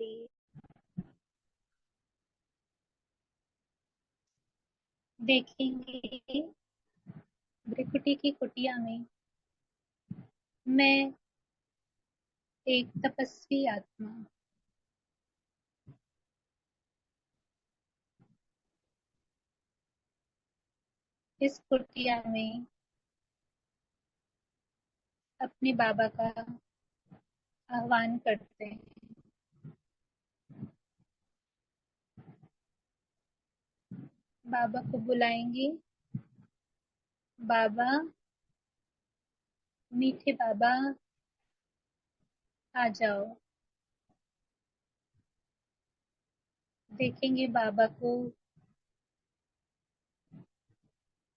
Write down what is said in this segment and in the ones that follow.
लिए। देखेंगे भृकुटी की कुटिया में मैं एक तपस्वी आत्मा। इस कुटिया में अपने बाबा का आह्वान करते हैं। बाबा को बुलाएंगे। बाबा, मीठे बाबा, आ जाओ। देखेंगे बाबा को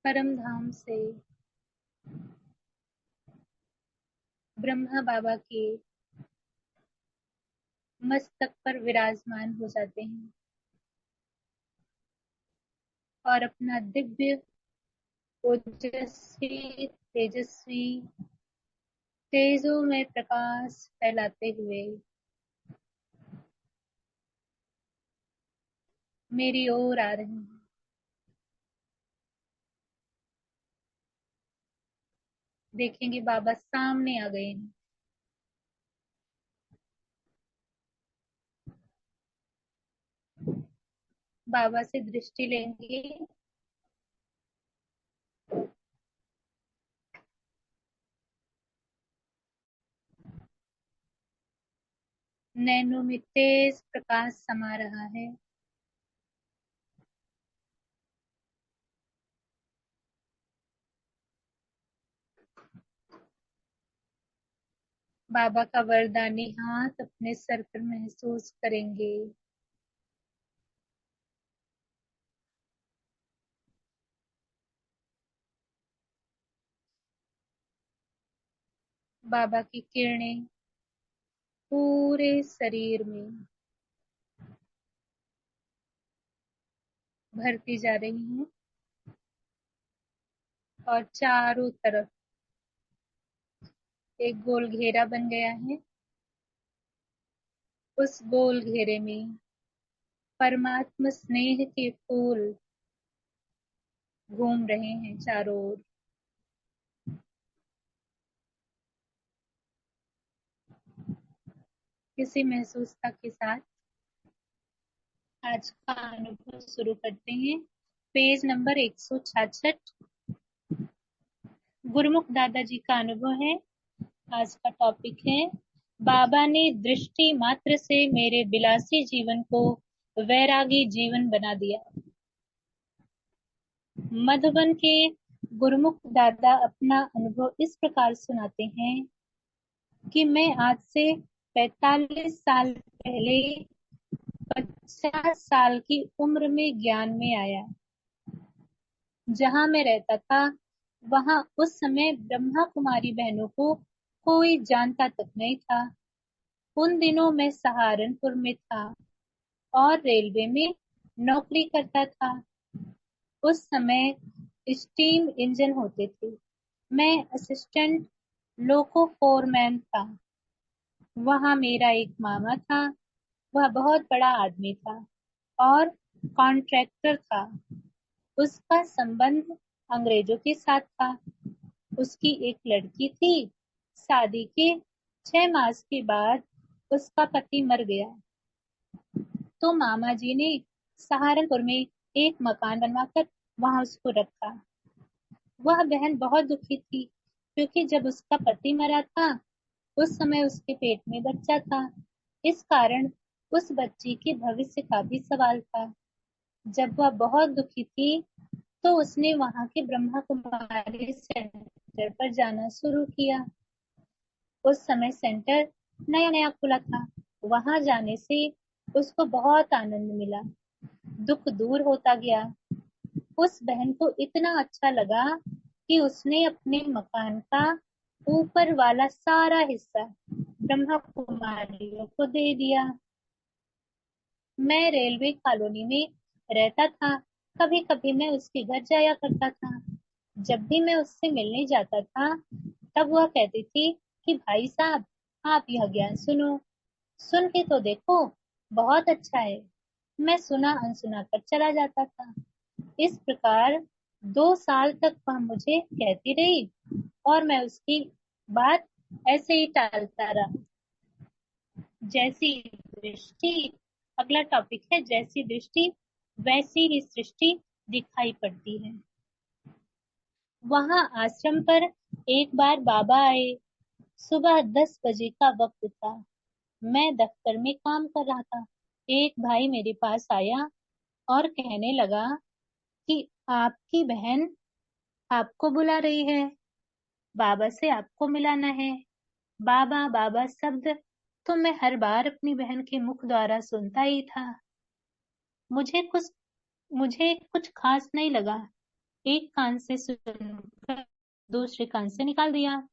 परम धाम से ब्रह्मा बाबा के मस्तक पर विराजमान हो जाते हैं और अपना दिव्य, ओजस्वी, तेजस्वी, तेजोमय प्रकाश फैलाते हुए मेरी ओर आ रहे हैं। देखेंगे बाबा सामने आ गए हैं। बाबा से दृष्टि लेंगे। नैनों में तेज प्रकाश समा रहा है। बाबा का वरदानी हाथ अपने सर पर महसूस करेंगे। बाबा की किरणें पूरे शरीर में भरती जा रही हैं और चारों तरफ एक गोल घेरा बन गया है। उस गोल घेरे में परमात्मा स्नेह के फूल घूम रहे हैं चारों ओर। इसी महसूसता के साथ आज का अनुभव शुरू करते हैं। पेज नंबर 166 गुरुमुख दादाजी का अनुभव है। आज का टॉपिक है, बाबा ने दृष्टि मात्र से मेरे विलासी जीवन को वैरागी जीवन बना दिया। मधुबन के गुरुमुख दादा अपना अनुभव इस प्रकार सुनाते हैं कि मैं आज से 45 साल पहले 50 साल की उम्र में ज्ञान में आया। जहां मैं रहता था वहां उस समय ब्रह्मा कुमारी बहनों को कोई जानता तक नहीं था। उन दिनों मैं सहारनपुर में था और रेलवे में नौकरी करता था। उस समय स्टीम इंजन होते थे। मैं असिस्टेंट लोको फोरमैन था। वहां मेरा एक मामा था। वह बहुत बड़ा आदमी था और कॉन्ट्रैक्टर था। उसका संबंध अंग्रेजों के साथ था। उसकी एक लड़की थी। शादी के 6 मास के बाद उसका पति मर गया तो मामा जी ने सहारनपुर में एक मकान बनवाकर वहां उसको रखा। वह बहन बहुत दुखी थी क्योंकि जब उसका पति मरा था उस समय उसके पेट में बच्चा था। इस कारण उस बच्ची के भविष्य का भी सवाल था। जब वह बहुत दुखी थी तो उसने वहां के ब्रह्मा कुमारी सेंटर पर जाना शुरू किया। उस समय सेंटर नया नया खुला था। वहां जाने से उसको बहुत आनंद मिला। दुख दूर होता गया। उस बहन को इतना अच्छा लगा कि उसने अपने मकान का ऊपर वाला सारा हिस्सा ब्रह्मा कुमारियों को दे दिया। मैं रेलवे कॉलोनी में रहता था। कभी कभी मैं उसके घर जाया करता था। जब भी मैं उससे मिलने जाता था तब वह कहती थी कि भाई साहब, आप यह ज्ञान सुनो, सुन के तो देखो, बहुत अच्छा है। मैं सुना अनसुना कर चला जाता था। इस प्रकार 2 साल तक वह मुझे कहती रही और मैं उसकी बात ऐसे ही टालता रहा। जैसी दृष्टि अगला टॉपिक है, जैसी दृष्टि वैसी ही सृष्टि दिखाई पड़ती है। वहां आश्रम पर एक बार बाबा आए। सुबह 10 बजे का वक्त था। मैं दफ्तर में काम कर रहा था। एक भाई मेरे पास आया और कहने लगा कि आपकी बहन आपको बुला रही है, बाबा से आपको मिलाना है। बाबा बाबा शब्द तो मैं हर बार अपनी बहन के मुख द्वारा सुनता ही था। मुझे कुछ मुझे कुछ खास नहीं लगा। एक कान से सुनकर दूसरे कान से निकाल दिया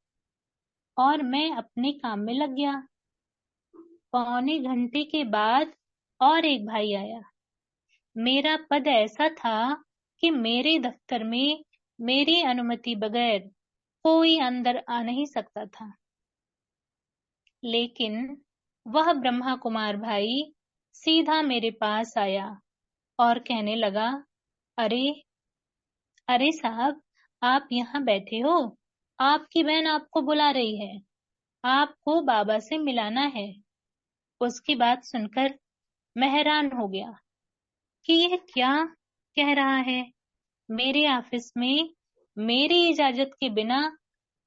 और मैं अपने काम में लग गया। पौने घंटे के बाद और एक भाई आया। मेरा पद ऐसा था कि मेरे दफ्तर में मेरी अनुमति बगैर कोई अंदर आ नहीं सकता था। लेकिन वह ब्रह्मा कुमार भाई सीधा मेरे पास आया और कहने लगा, अरे अरे साहब, आप यहाँ बैठे हो। आपकी बहन आपको बुला रही है। आपको बाबा से मिलाना है। उसकी बात सुनकर मैं हैरान हो गया कि यह क्या कह रहा है। मेरे ऑफिस में मेरी इजाजत के बिना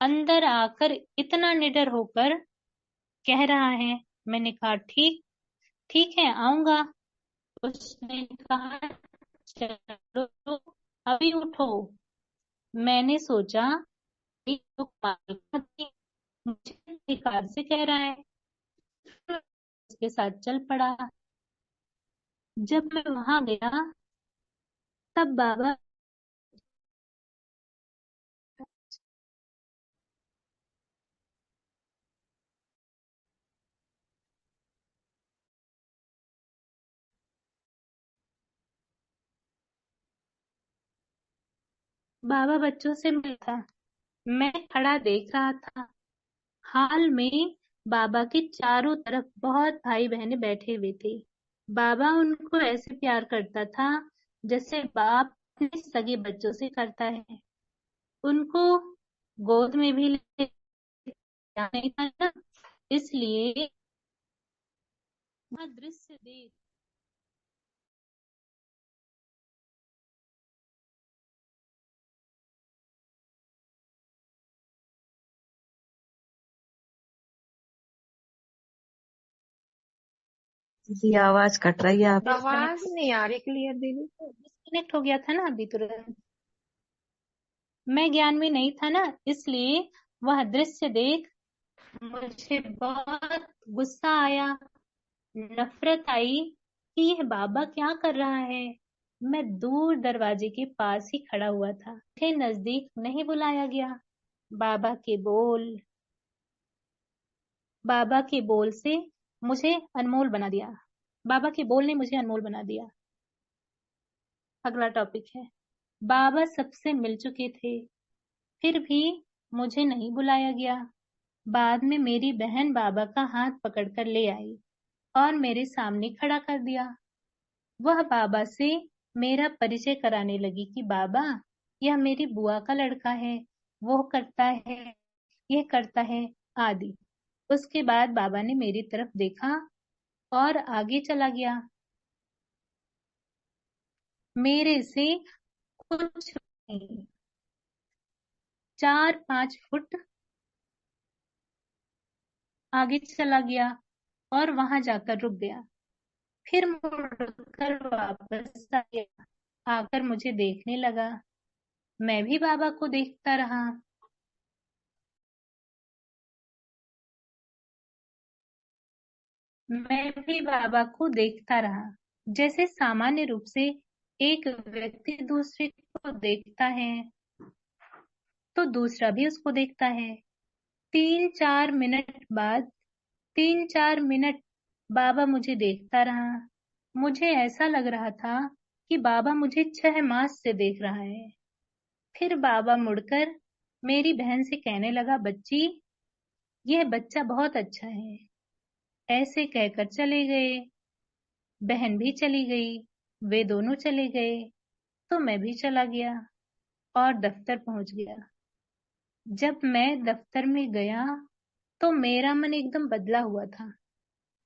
अंदर आकर इतना निडर होकर कह रहा है। मैंने कहा, ठीक ठीक है, आऊंगा। उसने कहा, चलो अभी उठो। मैंने सोचा, ये तो पागल आदमी मुझे अधिकार से कह रहा है। उसके साथ चल पड़ा। जब मैं वहां गया तब बाबा बच्चों से मिला। मैं खड़ा देख रहा था। हाल में बाबा के चारों तरफ बहुत भाई बहनें बैठे हुए थे। बाबा उनको ऐसे प्यार करता था जैसे बाप अपने सगे बच्चों से करता है। उनको गोद में भी लेना नहीं था ना, इसलिए वह दृश्य देख जी आवाज कट रही है आप। आवाज नहीं आ रही क्लियर दीदी। डिस्कनेक्ट हो गया था ना अभी तुरंत। मैं ज्ञान में नहीं था ना, इसलिए वह दृश्य देख मुझे बहुत गुस्सा आया, नफरत आई कि यह बाबा क्या कर रहा है। मैं दूर दरवाजे के पास ही खड़ा हुआ था। मुझे नजदीक नहीं बुलाया गया। बाबा के बोल बाबा के बोल से मुझे अनमोल बना दिया। बाबा के बोल ने मुझे अनमोल बना दिया। अगला टॉपिक है, बाबा सबसे मिल चुके थे, फिर भी मुझे नहीं बुलाया गया। बाद में मेरी बहन बाबा का हाथ पकड़कर ले आई और मेरे सामने खड़ा कर दिया। वह बाबा से मेरा परिचय कराने लगी कि बाबा, यह मेरी बुआ का लड़का है, वो करता है, यह करता है, आदि। उसके बाद बाबा ने मेरी तरफ देखा और आगे चला गया। मेरे से कुछ नहीं, 4-5 फुट आगे चला गया और वहां जाकर रुक गया। फिर मुड़कर वापस आ गया। आकर मुझे देखने लगा। मैं भी बाबा को देखता रहा। मैं भी बाबा को देखता रहा। जैसे सामान्य रूप से एक व्यक्ति दूसरे को देखता है तो दूसरा भी उसको देखता है। 3-4 मिनट बाद 3-4 मिनट बाबा मुझे देखता रहा। मुझे ऐसा लग रहा था कि बाबा मुझे 6 मास से देख रहा है। फिर बाबा मुड़कर मेरी बहन से कहने लगा, बच्ची, यह बच्चा बहुत अच्छा है। ऐसे कहकर चले गए। बहन भी चली गई। वे दोनों चले गए तो मैं भी चला गया और दफ्तर पहुंच गया। जब मैं दफ्तर में गया तो मेरा मन एकदम बदला हुआ था।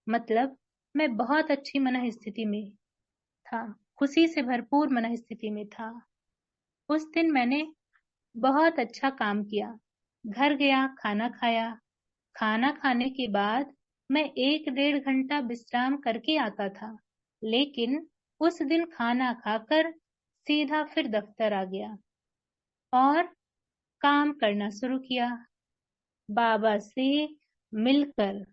मतलब मैं बहुत अच्छी मनःस्थिति में था, खुशी से भरपूर मनःस्थिति में था। उस दिन मैंने बहुत अच्छा काम किया। घर गया, खाना खाया। खाना खाने के बाद मैं 1-1.5 घंटा विश्राम करके आता था, लेकिन उस दिन खाना खाकर सीधा फिर दफ्तर आ गया और काम करना शुरू किया। बाबा से मिलकर,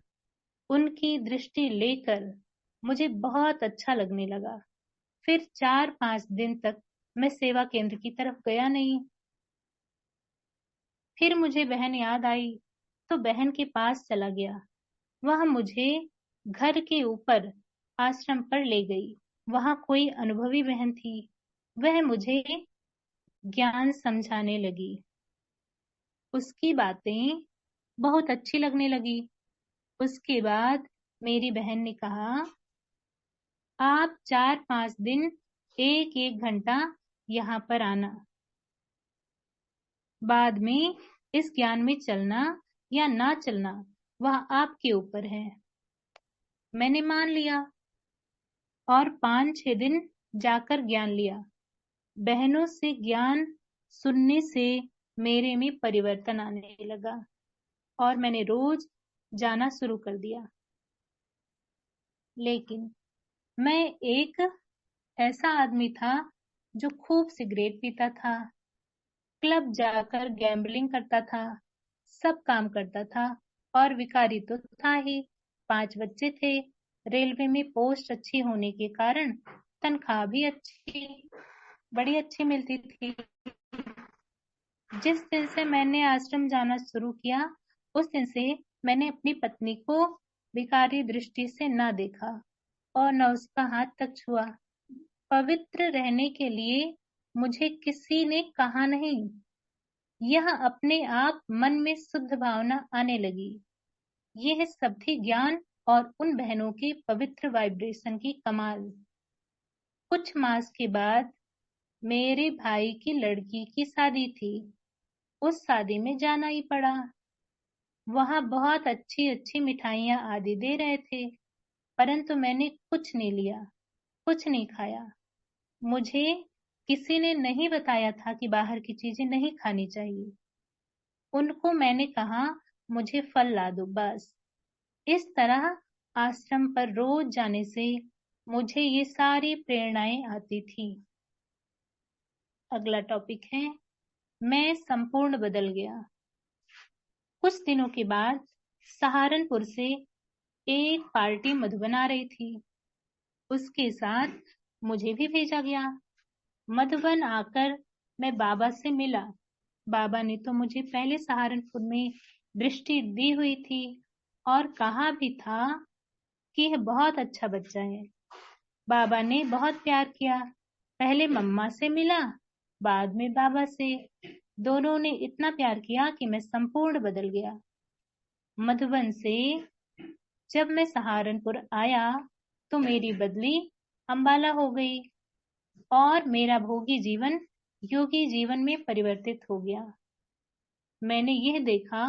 उनकी दृष्टि लेकर मुझे बहुत अच्छा लगने लगा। फिर 4-5 दिन तक मैं सेवा केंद्र की तरफ गया नहीं। फिर मुझे बहन याद आई तो बहन के पास चला गया। वह मुझे घर के ऊपर आश्रम पर ले गई। वहां कोई अनुभवी बहन थी। वह मुझे ज्ञान समझाने लगी। उसकी बातें बहुत अच्छी लगने लगी। उसके बाद मेरी बहन ने कहा, आप 4-5 दिन 1-1 घंटा यहाँ पर आना। बाद में इस ज्ञान में चलना या ना चलना वह आपके ऊपर है। मैंने मान लिया और 5-6 दिन जाकर ज्ञान लिया। बहनों से ज्ञान सुनने से मेरे में परिवर्तन आने लगा और मैंने रोज जाना शुरू कर दिया। लेकिन मैं एक ऐसा आदमी था जो खूब सिगरेट पीता था, क्लब जाकर गैम्बलिंग करता था, सब काम करता था और विकारी तो था ही। 5 बच्चे थे। रेलवे में पोस्ट अच्छी होने के कारण तनख्वाह भी बड़ी अच्छी मिलती थी। जिस दिन से मैंने आश्रम जाना शुरू किया, उस दिन से मैंने अपनी पत्नी को विकारी दृष्टि से न देखा और न उसका हाथ तक छुआ। पवित्र रहने के लिए मुझे किसी ने कहा नहीं। यह अपने आप मन में शुद्ध भावना आने लगी। यह सब थी ज्ञान और उन बहनों के पवित्र वाइब्रेशन की कमाल। कुछ मास के बाद मेरे भाई की लड़की की शादी थी। उस शादी में जाना ही पड़ा। वहां बहुत अच्छी अच्छी मिठाइयां आदि दे रहे थे, परंतु मैंने कुछ नहीं लिया, कुछ नहीं खाया। मुझे किसी ने नहीं बताया था कि बाहर की चीजें नहीं खानी चाहिए। उनको मैंने कहा, मुझे फल ला दो बस। इस तरह आश्रम पर रोज जाने से मुझे ये सारी प्रेरणाएं आती थी। अगला टॉपिक है, मैं संपूर्ण बदल गया। कुछ दिनों के बाद सहारनपुर से एक पार्टी मधुबन आ रही थी। उसके साथ मुझे भी भेजा गया। मधुबन आकर मैं बाबा से मिला। बाबा ने तो मुझे पहले सहारनपुर में दृष्टि दी हुई थी और कहा भी था कि यह बहुत अच्छा बच्चा है। बाबा ने बहुत प्यार किया। पहले मम्मा से मिला, बाद में बाबा से। दोनों ने इतना प्यार किया कि मैं संपूर्ण बदल गया। मधुबन से जब मैं सहारनपुर आया तो मेरी बदली अंबाला हो गई और मेरा भोगी जीवन योगी जीवन में परिवर्तित हो गया। मैंने यह देखा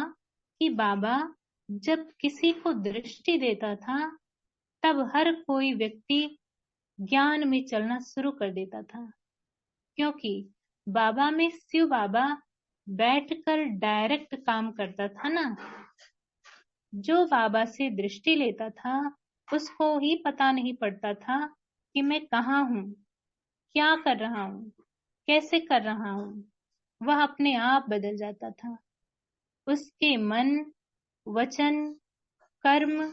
कि बाबा जब किसी को दृष्टि देता था तब हर कोई व्यक्ति ज्ञान में चलना शुरू कर देता था, क्योंकि बाबा में शिव बाबा बैठकर डायरेक्ट काम करता था ना। जो बाबा से दृष्टि लेता था उसको ही पता नहीं पड़ता था कि मैं कहाँ हूँ, क्या कर रहा हूँ, कैसे कर रहा हूँ। वह अपने आप बदल जाता था। उसके मन, वचन, कर्म,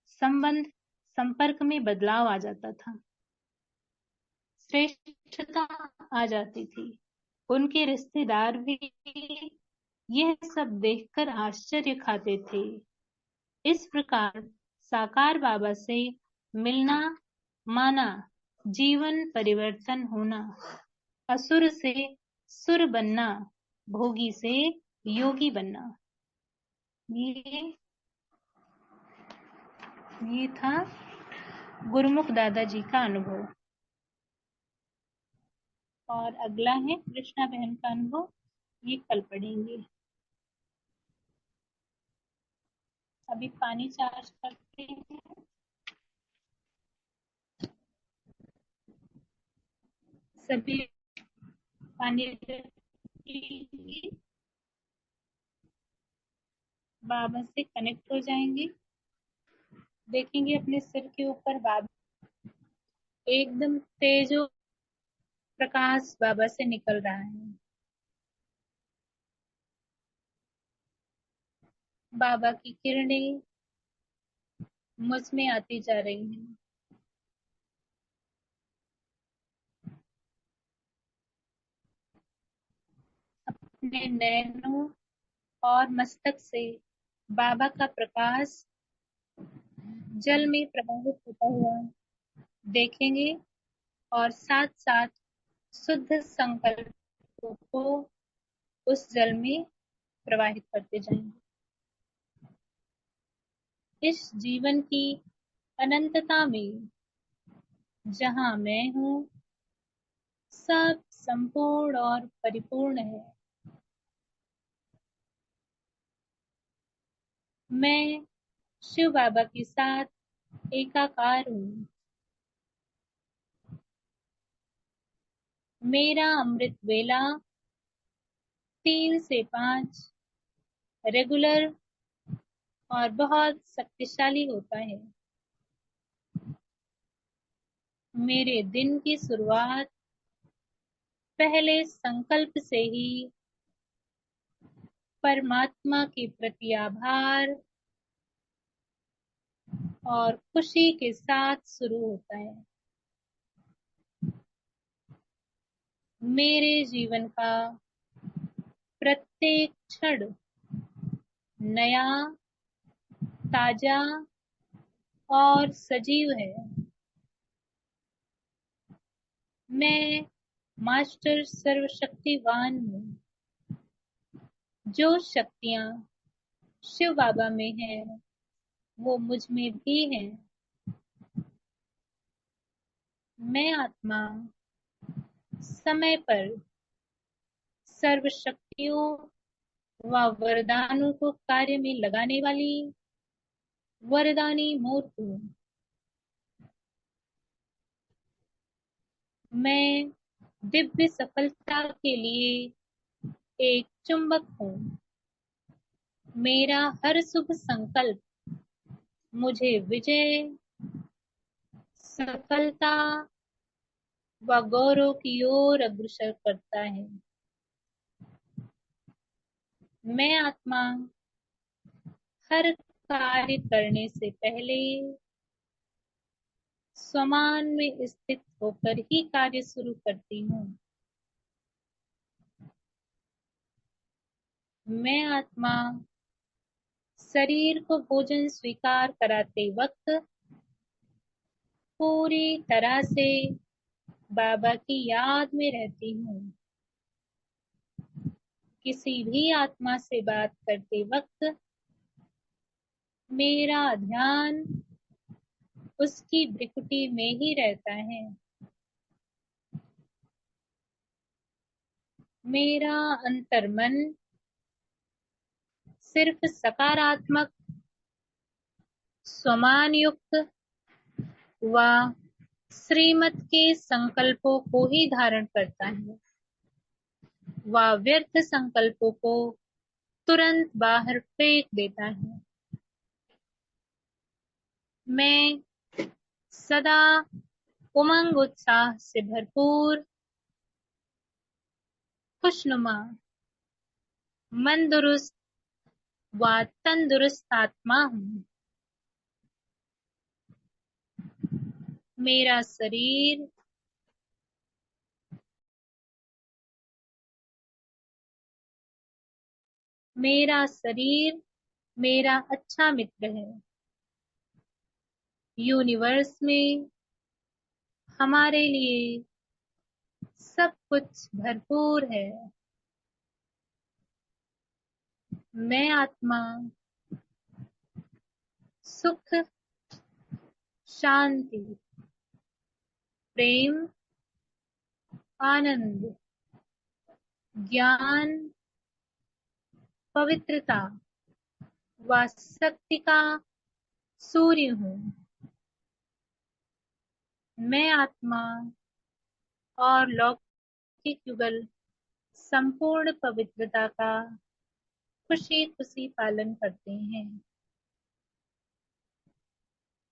संबंध, संपर्क में बदलाव आ जाता था। श्रेष्ठता आ जाती थी। उनके रिश्तेदार भी यह सब देखकर आश्चर्य खाते थे। इस प्रकार साकार बाबा से मिलना माना जीवन परिवर्तन होना, असुर से सुर बनना, भोगी से योगी बनना। ये था गुरुमुख दादाजी का अनुभव। और अगला है कृष्णा बहन का अनुभव, ये कल पढ़ेंगे। अभी पानी चार्ज करते हैं। सभी पानी रखेंगे, बाबा से कनेक्ट हो जाएंगे। देखेंगे अपने सिर के ऊपर बाबा, एकदम तेजो प्रकाश बाबा से निकल रहा है। बाबा की किरणें मुझ में आती जा रही हैं। अपने नैनों और मस्तक से बाबा का प्रकाश जल में प्रवाहित होता हुआ देखेंगे और साथ साथ शुद्ध संकल्पों को उस जल में प्रवाहित करते जाएंगे। इस जीवन की अनंतता में जहां मैं हूँ, सब संपूर्ण और परिपूर्ण है। मैं शिव बाबा के साथ एकाकार हूँ। मेरा अमृत वेला 3 से 5 रेगुलर और बहुत शक्तिशाली होता है। मेरे दिन की शुरुआत पहले संकल्प से ही परमात्मा के प्रति आभार और खुशी के साथ शुरू होता है। मेरे जीवन का प्रत्येक क्षण नया, ताजा और सजीव है। मैं मास्टर सर्वशक्तिवान हूँ। जो शक्तियाँ शिव बाबा में है, वो मुझ में भी है। मैं आत्मा समय पर सर्व शक्तियों व वरदानों को कार्य में लगाने वाली वरदानी मूर्त हूँ। मैं दिव्य सफलता के लिए एक चुंबक हूँ। मेरा हर शुभ संकल्प मुझे विजय, सफलता व गौरव की ओर अग्रसर करता है। मैं आत्मा हर कार्य करने से पहले स्वमान में स्थित होकर ही कार्य शुरू करती हूँ। मैं आत्मा शरीर को भोजन स्वीकार कराते वक्त पूरी तरह से बाबा की याद में रहती हूँ। किसी भी आत्मा से बात करते वक्त मेरा ध्यान उसकी भ्रिकुटी में ही रहता है। मेरा अंतर्मन सिर्फ सकारात्मक, स्वमान युक्त व श्रीमत के संकल्पों को ही धारण करता है व व्यर्थ संकल्पों को तुरंत बाहर फेंक देता है। मैं सदा उमंग उत्साह से भरपूर, खुशनुमा, मन दुरुस्त व तंदुरुस्त आत्मा हूँ। मेरा शरीर मेरा अच्छा मित्र है। यूनिवर्स में हमारे लिए सब कुछ भरपूर है। मैं आत्मा सुख, शांति, प्रेम, आनंद, ज्ञान, पवित्रता व शक्ति का सूर्य हूँ। मैं आत्मा और लौकिक युगल संपूर्ण पवित्रता का खुशी खुशी पालन करते हैं।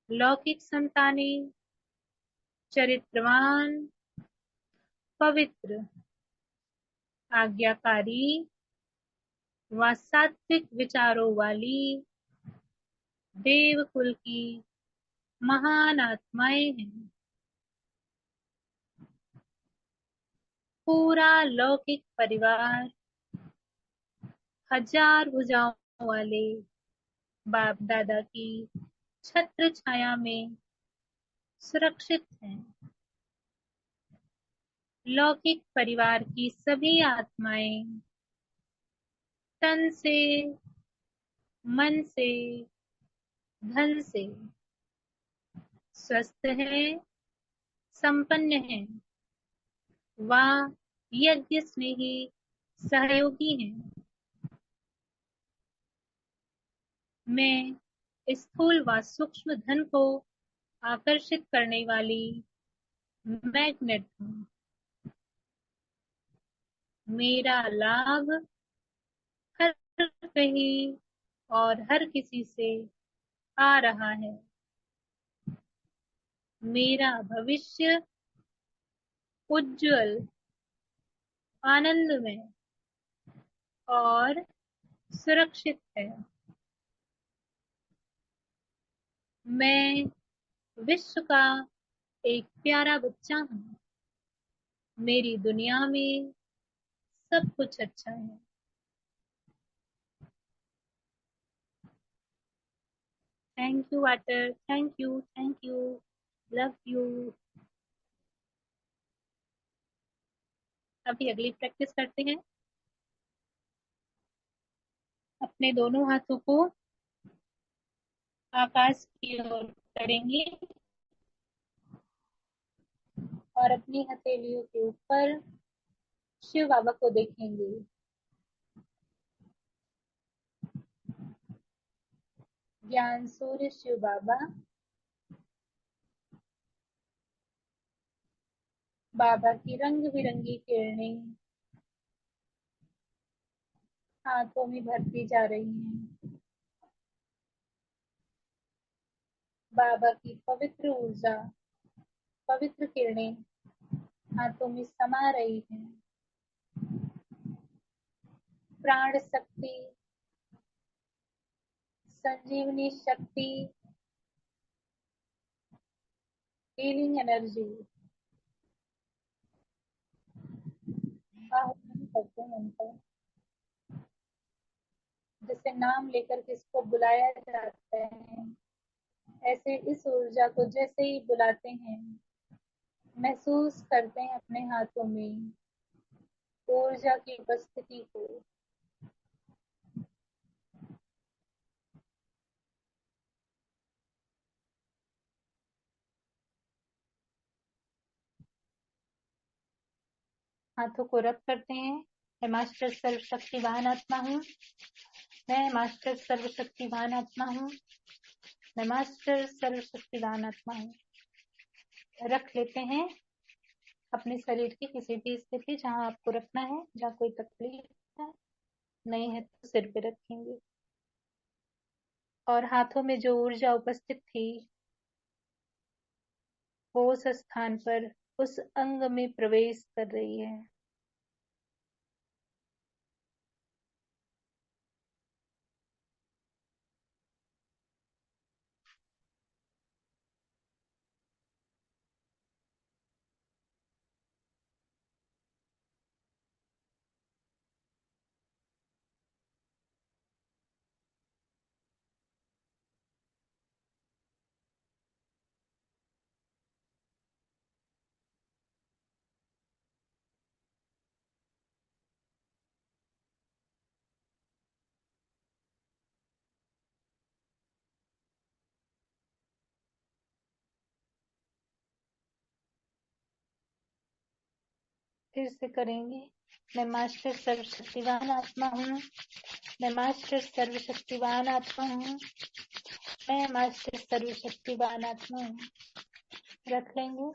लौकिक संतानें चरित्रवान, पवित्र, आज्ञाकारी व सात्विक विचारों वाली देवकुल की महान आत्माएं हैं। पूरा लौकिक परिवार हजार भुजाओं वाले बाप दादा की छत्र छाया में सुरक्षित है। लौकिक परिवार की सभी आत्माएं तन से, मन से, धन से स्वस्थ है, संपन्न है व यज्ञ स्नेही सहयोगी हैं। मैं स्थूल व सूक्ष्म धन को आकर्षित करने वाली मैग्नेट हूँ। मेरा लाभ हर कहीं और हर किसी से आ रहा है। मेरा भविष्य उज्जवल, आनंदमय और सुरक्षित है। मैं विश्व का एक प्यारा बच्चा हूँ। मेरी दुनिया में सब कुछ अच्छा है। Thank you water, thank you, love you. अभी अगली प्रैक्टिस करते हैं। अपने दोनों हाथों को आकाश की ओर करेंगे और अपनी हथेलियों के ऊपर शिव बाबा को देखेंगे। ज्ञान सूर्य शिव बाबा, बाबा की रंग बिरंगी किरणें हाथों में भरती जा रही हैं। बाबा की पवित्र ऊर्जा, पवित्र किरणें हाथों में समा रही हैं। प्राण शक्ति, संजीवनी शक्ति, हीलिंग एनर्जी आह्वान करते हैं उनका। जैसे नाम लेकर किसको बुलाया जाता है, ऐसे इस ऊर्जा को जैसे ही बुलाते हैं, महसूस करते हैं अपने हाथों में ऊर्जा की उपस्थिति को। हाथों को रब करते हैं। मैं मास्टर सर्वशक्तिवान आत्मा हूँ। मैं मास्टर सर्वशक्तिवान आत्मा हूँ। मैं मास्टर सर्वशक्तिवान आत्मा हूँ। रख लेते हैं अपने शरीर की किसी भी स्थिति जहाँ आपको रखना है, जहाँ कोई तकलीफ है नहीं है तो सिर पे रखेंगे और हाथों में जो ऊर्जा उपस्थित थी वो उस स्थान पर, उस अंग में प्रवेश कर रही है। फिर से करेंगे। मैं मास्टर सर्वशक्तिवान आत्मा हूँ। मैं मास्टर सर्वशक्तिवान आत्मा हूँ। मैं मास्टर सर्वशक्तिवान आत्मा हूँ। रख लेंगे।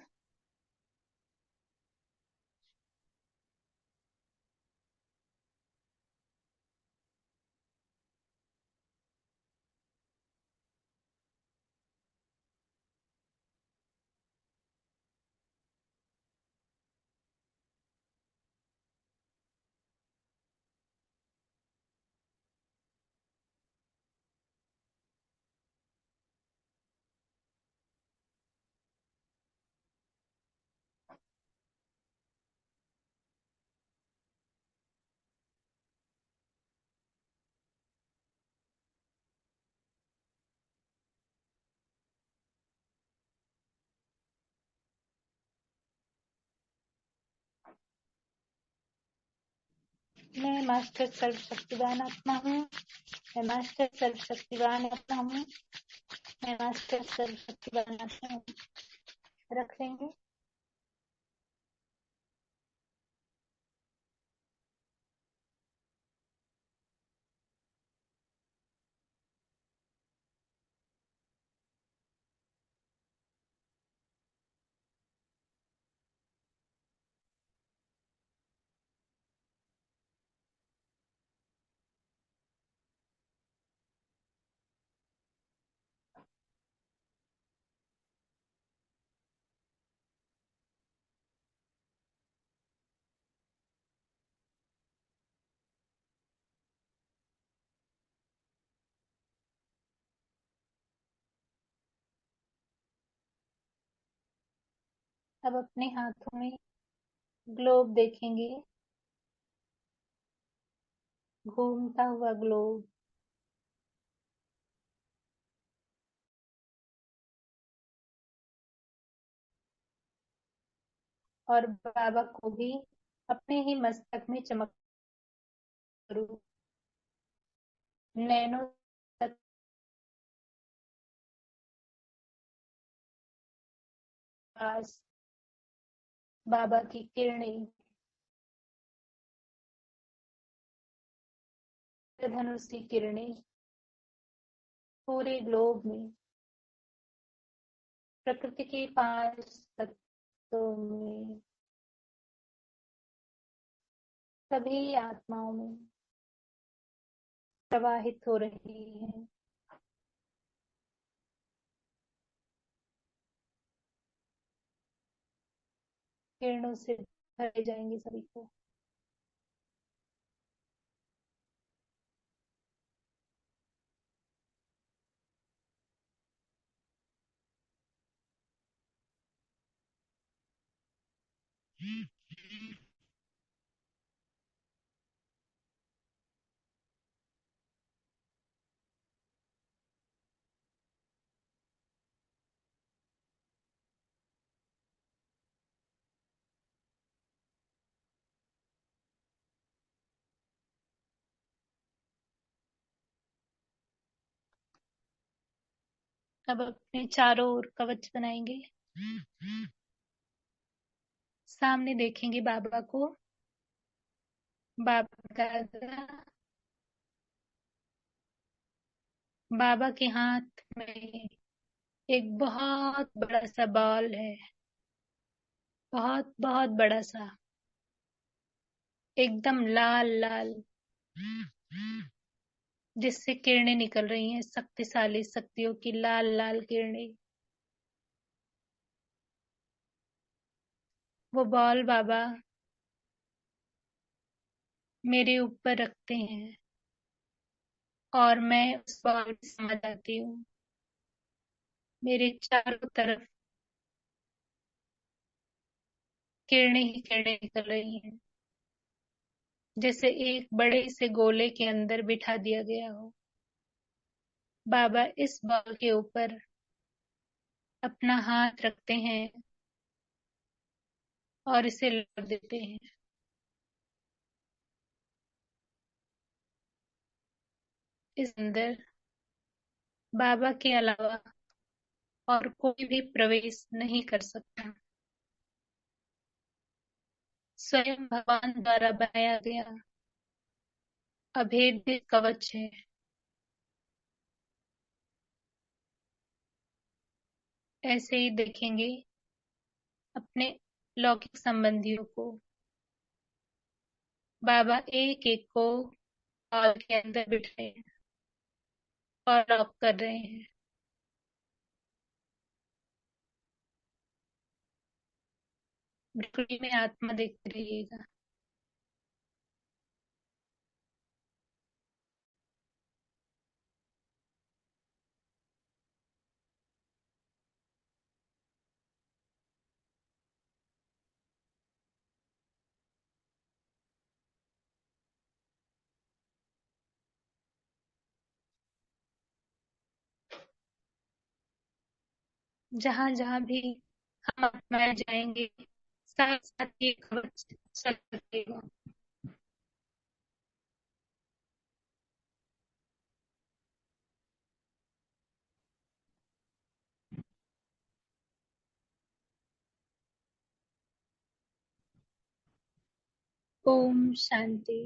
मैं मास्टर सर्वशक्तिवान आत्मा हूँ। मैं मास्टर सर्वशक्तिवान आत्मा हूँ। मैं मास्टर सर्वशक्तिवान आत्मा हूँ। रख लेंगे। अब अपने हाथों में ग्लोब देखेंगे। घूमता हुआ ग्लोब। और बाबा को भी अपने ही मस्तक में चमक करूं। नैनो तक पास बाबा की किरणें धनुष की किरणें पूरे ग्लोब में प्रकृति के 5 तत्वों में सभी आत्माओं में प्रवाहित हो रही है। किरणों से भरे जाएंगे सभी को। अब अपने चारों ओर कवच बनाएंगे। सामने देखेंगे बाबा को। बाबा दादा। बाबा के हाथ में एक बहुत बड़ा सा बॉल है। बहुत बहुत बड़ा सा। एकदम लाल लाल। जिससे किरणें निकल रही हैं, शक्तिशाली शक्तियों की लाल लाल किरणें। वो बॉल बाबा मेरे ऊपर रखते हैं और मैं उस बॉल में समा जाती हूँ। मेरे चारों तरफ किरणें ही किरणें निकल रही हैं, जैसे एक बड़े से गोले के अंदर बिठा दिया गया हो। बाबा इस बॉल के ऊपर अपना हाथ रखते हैं और इसे लौट देते हैं। इस अंदर बाबा के अलावा और कोई भी प्रवेश नहीं कर सकता। स्वयं भगवान द्वारा बनाया गया अभेद्य कवच है। ऐसे ही देखेंगे अपने लौकिक संबंधियों को। बाबा एक एक को हॉल के अंदर बिठाए हैं और लॉक कर रहे हैं। बिल्कुल में आत्मा देखते रहिएगा। जहां जहां भी हम आत्माएं जाएंगे, साथ साथ ये कवच चल सकेगा। ओम शांति।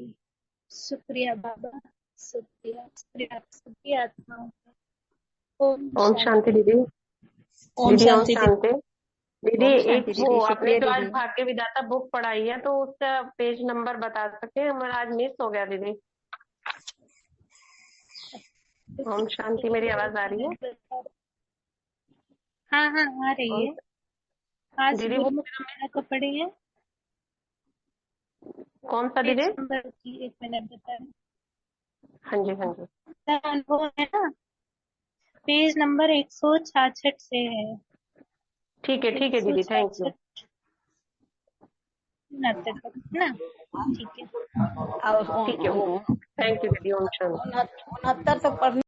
शुक्रिया बाबा, शुक्रिया शुक्रिया शुक्रिया आत्माओं का। ओम ओम शांति दीदी। ओम दीदी ओम शांति शांति। दीदी ओम एक शांति वो दीदी, आपने शुक्रिया जो आज दीदी। भाग्य विधाता बुक पढ़ाई है तो उसका पेज नंबर बता सकते हैं? हमारा आज मिस हो गया दीदी। ओम शांति। मेरी आवाज आ रही है? हाँ हाँ आ रही है। आज दीदी वो गुरुमुख को पढ़ी है। कौन सा पेज दीदी? नंबर की 1 मिनट बताएं। हाँ जी हाँ जी। अनुभव है ना, पेज नंबर 166 से है। ठीक है दीदी, थैंक यू। 166 69 तक ना, ठीक है। और ठीक है, थैंक यू दीदी। ओम शांति। 69 तो पढ़ने